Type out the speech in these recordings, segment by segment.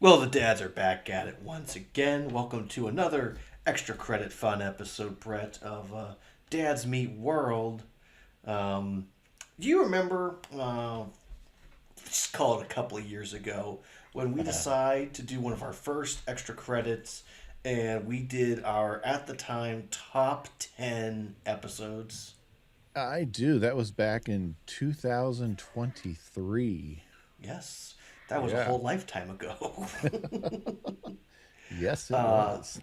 Well, the dads are back at it once again. Welcome to another extra credit fun episode, Brett, of Dads Meet World. Um, do you remember, let's call it a couple of years ago, when we decided to do one of our first extra credits and we did our, at the time, top 10 episodes? I do. That was back in 2023. Yes, that was a Yeah. whole lifetime ago. Yes, it uh, was.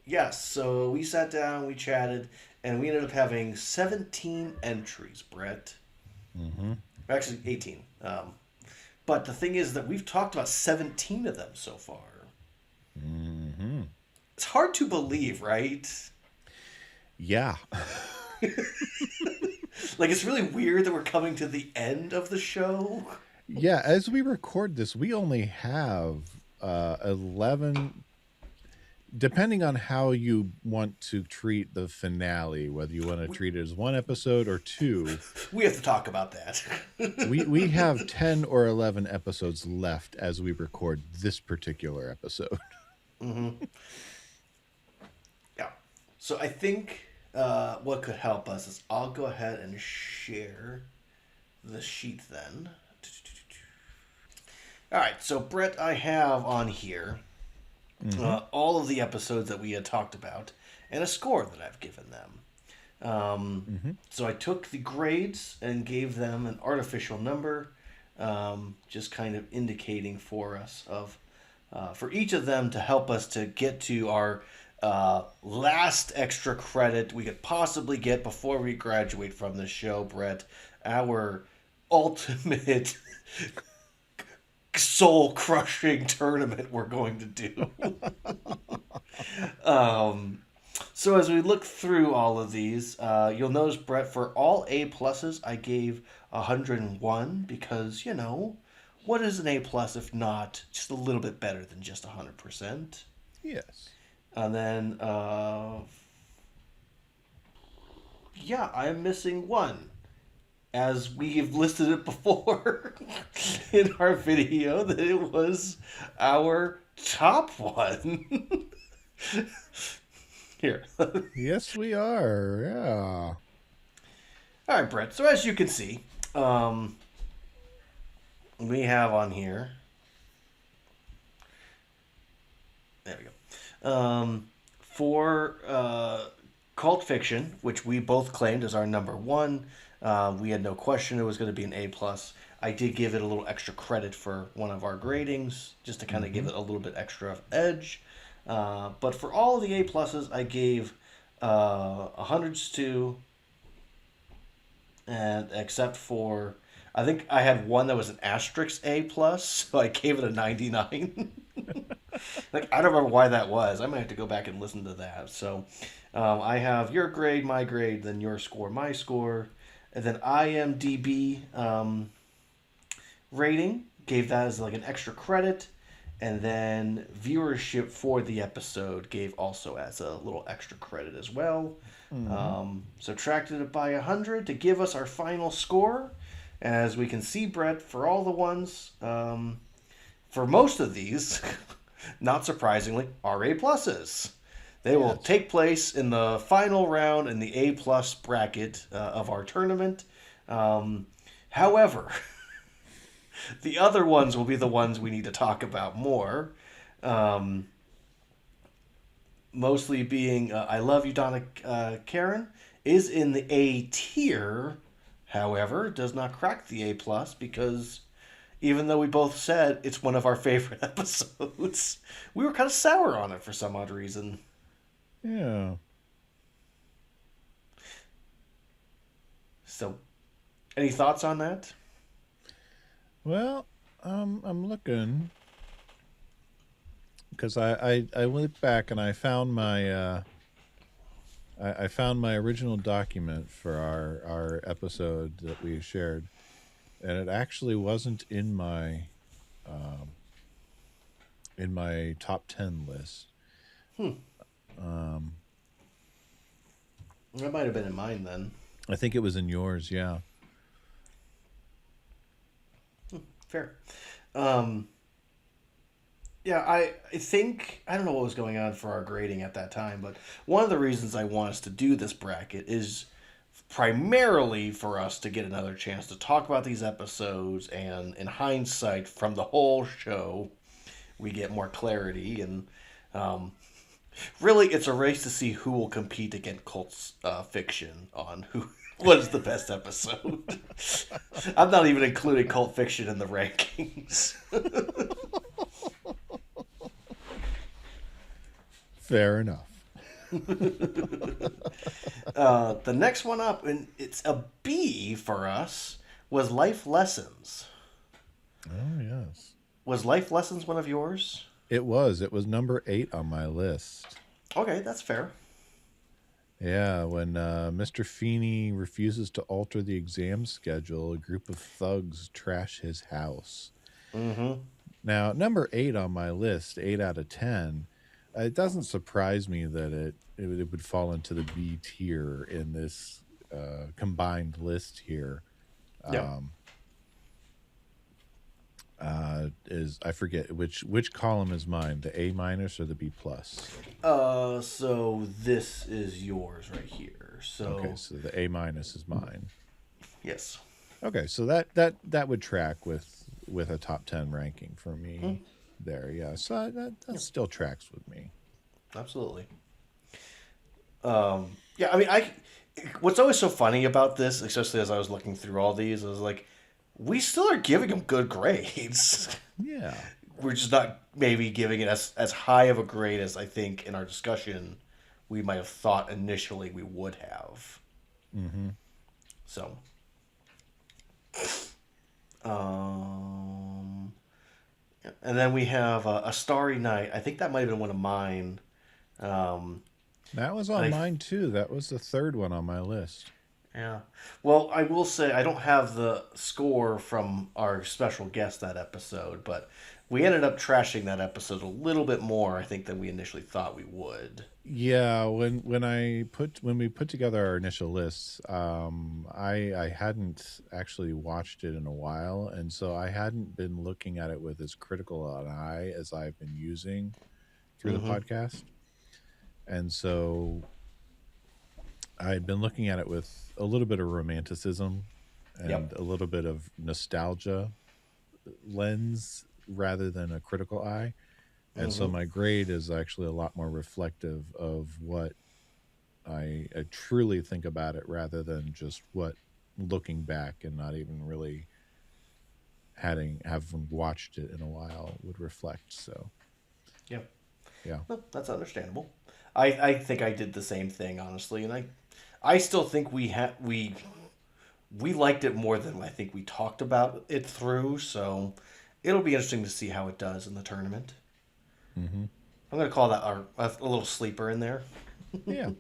Yes, so we sat down, we chatted, and we ended up having 17 entries, Brett. Mm-hmm. Actually, 18. But the thing is that we've talked about 17 of them so far. Mm-hmm. It's hard to believe, right? Yeah. Like, it's really weird that we're coming to the end of the show. Yeah. As we record this, we only have 11, depending on how you want to treat the finale, whether you want to We, treat it as one episode or two. we have to talk about that. We have 10 or 11 episodes left as we record this particular episode. hmm Yeah. So I think what could help us is I'll go ahead and share the sheet then. All right, so Brett, I have on here Mm-hmm. all of the episodes that we had talked about and a score that I've given them. Mm-hmm. So I took the grades and gave them an artificial number, just kind of indicating for us of for each of them to help us to get to our last extra credit we could possibly get before we graduate from the show, Brett. Our ultimate soul crushing tournament we're going to do. um, so as we look through all of these, you'll notice, Brett, for all A pluses, I gave 101 because, what is an A plus if not just a little bit better than just 100%? Yes. And then, yeah, I'm missing one. As we've listed it before in our video, that it was our top one. Here. Yes, we are. Yeah. All right, Brett. So as you can see, we have on here. There we go. For cult fiction, which we both claimed as our number one, we had no question it was going to be an A plus. I did give it a little extra credit for one of our gradings, just to kind of Mm-hmm. give it a little bit extra edge. But for all of the A pluses, I gave hundreds to, and except for, I think I had one that was an asterisk A plus, so I gave it a 99. Like, I don't remember why that was. I might have to go back and listen to that. So I have your grade, my grade, then your score, my score, and then IMDb rating. Gave that as like an extra credit, and then viewership for the episode gave also as a little extra credit as well. Mm-hmm. Subtracted it by 100 to give us our final score. As we can see, Brett, for all the ones, for most of these, not surprisingly, are A pluses. They will Yes. take place in the final round in the A plus bracket of our tournament. However, the other ones will be the ones we need to talk about more. Um, Mostly being I Love You, Donna Karen is in the A tier. However, does not crack the A plus because even though we both said it's one of our favorite episodes, we were kind of sour on it for some odd reason. Yeah. So, any thoughts on that? Well, I'm looking because I went back and I found my I found my original document for our episode that we shared, and it actually wasn't um, in my top 10 list. Hmm, Um, that might have been in mine then. I think it was in yours. Yeah. Fair. Um, Yeah, I think I don't know what was going on for our grading at that time, but one of the reasons I want us to do this bracket is primarily for us to get another chance to talk about these episodes, and in hindsight, from the whole show, we get more clarity, and um, really, it's a race to see who will compete against cult fiction on who what is the best episode. I'm not even including cult fiction in the rankings. Fair enough. The next one up, and it's a B for us, was Life Lessons. Oh, yes. Was Life Lessons one of yours? It was. It was number 8 on my list. Okay, that's fair. Yeah, when Mr. Feeney refuses to alter the exam schedule, a group of thugs trash his house. Mm-hmm. Now, number 8 on my list, 8 out of 10, it doesn't surprise me that it would fall into the B tier in this combined list here. Yeah. Is I forget which column is mine, the A minus or the B plus? So this is yours right here. So Okay, so the A minus is mine. yes. Okay, so that would track with a top 10 ranking for me there. Yeah, so that still tracks with me. Absolutely. Yeah, I mean, what's always so funny about this, especially as I was looking through all these, is like, we still are giving them good grades. Yeah. We're just not maybe giving it as high of a grade as I think in our discussion we might have thought initially we would have. Mm-hmm. So, and then we have a Starry Night. I think that might have been one of mine. That was on mine too. That was the third one on my list. Yeah. Well, I will say I don't have the score from our special guest that episode, but we ended up trashing that episode a little bit more, I think, than we initially thought we would. Yeah, when we put together our initial lists, I hadn't actually watched it in a while, and so I hadn't been looking at it with as critical an eye as I've been using through the podcast. And so I had been looking at it with a little bit of romanticism and a little bit of nostalgia lens rather than a critical eye. And so my grade is actually a lot more reflective of what I truly think about it rather than just what looking back and not even really having watched it in a while would reflect. So yeah. No, that's understandable. I think I did the same thing, honestly, and I still think we liked it more than I think we talked about it through. So it'll be interesting to see how it does in the tournament. Mm-hmm. I'm gonna call that a little sleeper in there. Yeah.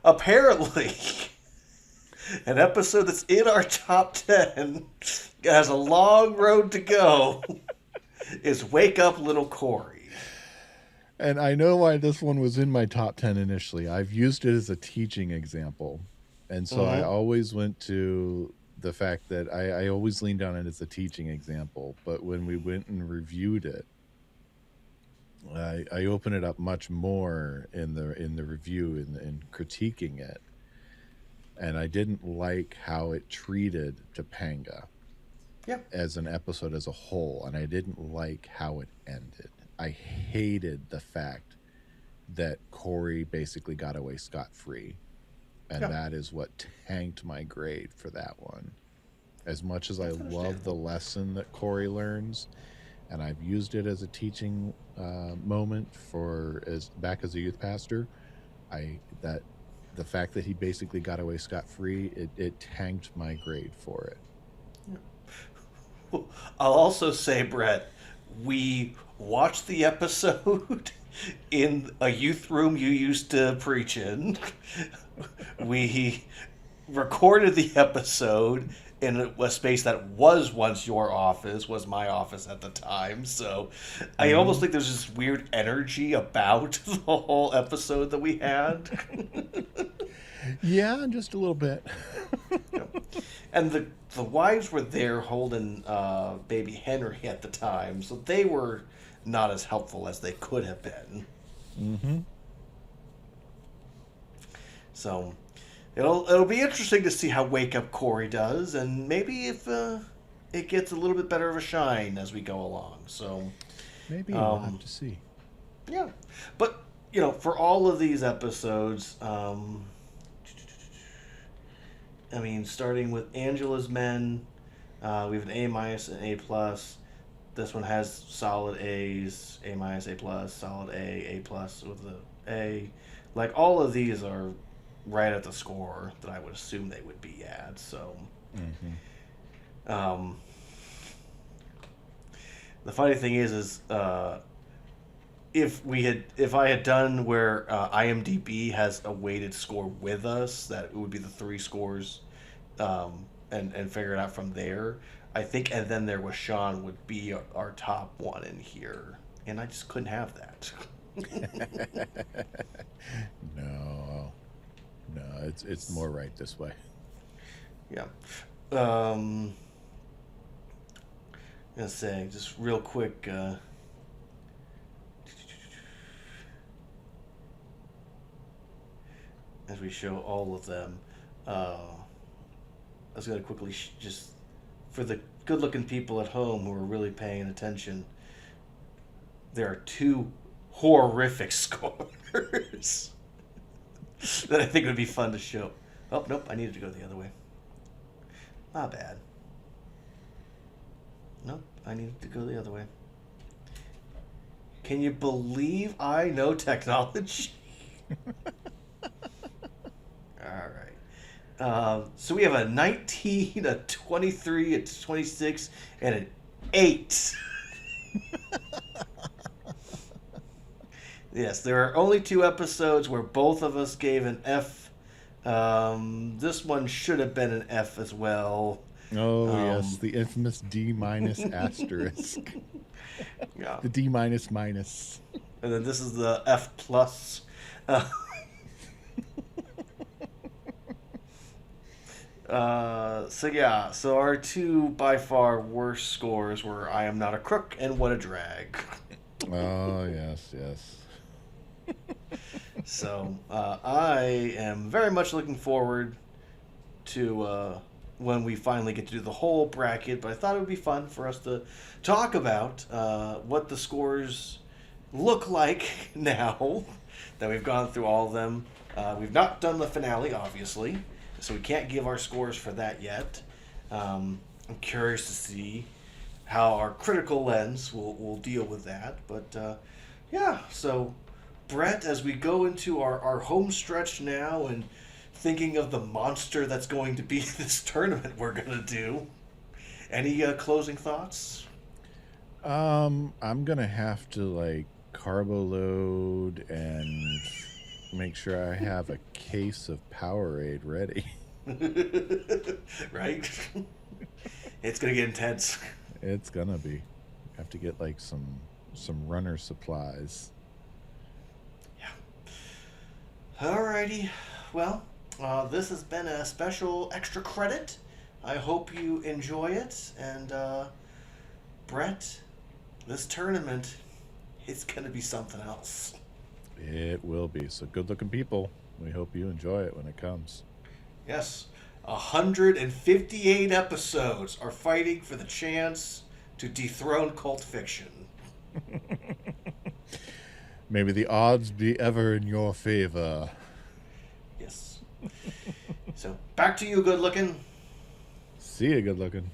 Apparently, an episode that's in our top 10 has a long road to go. Is Wake Up Little Corey. And I know why this one was in my top 10 initially. I've used it as a teaching example. And so I always went to the fact that I always leaned on it as a teaching example. But when we went and reviewed it, I open it up much more in the review in critiquing it. And I didn't like how it treated Topanga as an episode as a whole. And I didn't like how it ended. I hated the fact that Corey basically got away scot-free. And that is what tanked my grade for that one. As much as I love the lesson that Corey learns, and I've used it as a teaching moment back as a youth pastor, the fact that he basically got away scot-free, it tanked my grade for it. I'll also say, Brett, we watched the episode in a youth room you used to preach in. We recorded the episode in a space that was once your office, was my office at the time. So I almost think there's this weird energy about the whole episode that we had. Yeah, just a little bit. and the wives were there holding baby Henry at the time, so they were not as helpful as they could have been. Mm-hmm. So it'll be interesting to see how Wake Up Corey does, and maybe if it gets a little bit better of a shine as we go along. So Maybe we'll have to see. yeah, but for all of these episodes, I mean, starting with Angela's Men, we have an A minus and A plus. This one has solid A's, A minus, A plus, solid A plus with the A. Like all of these are right at the score that I would assume they would be at. So, the funny thing is if I had done where IMDb has a weighted score with us, that it would be the three scores, and figure it out from there. I think, and then there was Sean would be our top one in here, and I just couldn't have that. No, it's more right this way. Yeah. Gonna say just real quick. As we show all of them, I was going to quickly just, for the good-looking people at home who are really paying attention, there are two horrific scores that I think would be fun to show. Oh, nope, I needed to go the other way. Not bad. Nope, I needed to go the other way. Can you believe I know technology? All right. So we have a 19, a 23, a 26, and an 8. Yes, there are only 2 episodes where both of us gave an F. This one should have been an F as well. Oh, yes, the infamous D minus asterisk. Yeah. The D minus minus. And then this is the F plus. So our 2 by far worst scores were I Am Not a Crook and What a Drag. Oh, yes. So I am very much looking forward to when we finally get to do the whole bracket, but I thought it would be fun for us to talk about what the scores look like now that we've gone through all of them. We've not done the finale, obviously, so we can't give our scores for that yet. I'm curious to see how our critical lens will deal with that. But yeah, so Brett, as we go into our home stretch now and thinking of the monster that's going to be this tournament we're going to do, any closing thoughts? I'm going to have to, carbo load and make sure I have a case of Powerade ready. Right? It's going to get intense. It's going to be. Have to get, some runner supplies. Yeah. Alrighty. Well, this has been a special extra credit. I hope you enjoy it. And, Brett, this tournament, it's going to be something else. It will be. So good-looking people, we hope you enjoy it when it comes. Yes. 158 episodes are fighting for the chance to dethrone Cult Fiction. Maybe the odds be ever in your favor. Yes. So, back to you, good looking. See you, good looking.